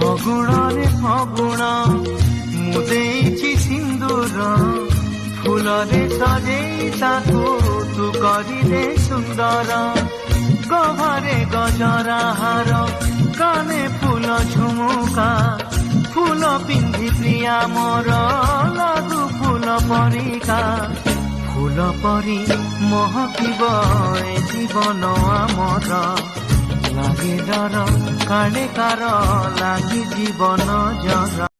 ଫଗୁଣରେ ଫଗୁଣ ମୁଁ ଦେଇଛି ସିନ୍ଦୁର ଫୁଲରେ ସଜେଇ ତାକୁ ତୁ କରିଦେ ସୁନ୍ଦର ଗହରେ ଗଜରା ହାର କାନେ ଫୁଲ ଝୁମୁକା ଫୁଲ ପିନ୍ଧି ପ୍ରିୟା ମୋର ଲାଗୁ ଫୁଲ ପରିକା ଫୁଲ ପରି ମହକିବ ଏ ଜୀବନ ଆମର ଲାଗେ ଡର କାଳେ କାର ଲାଗି ଜୀବନ ଜର।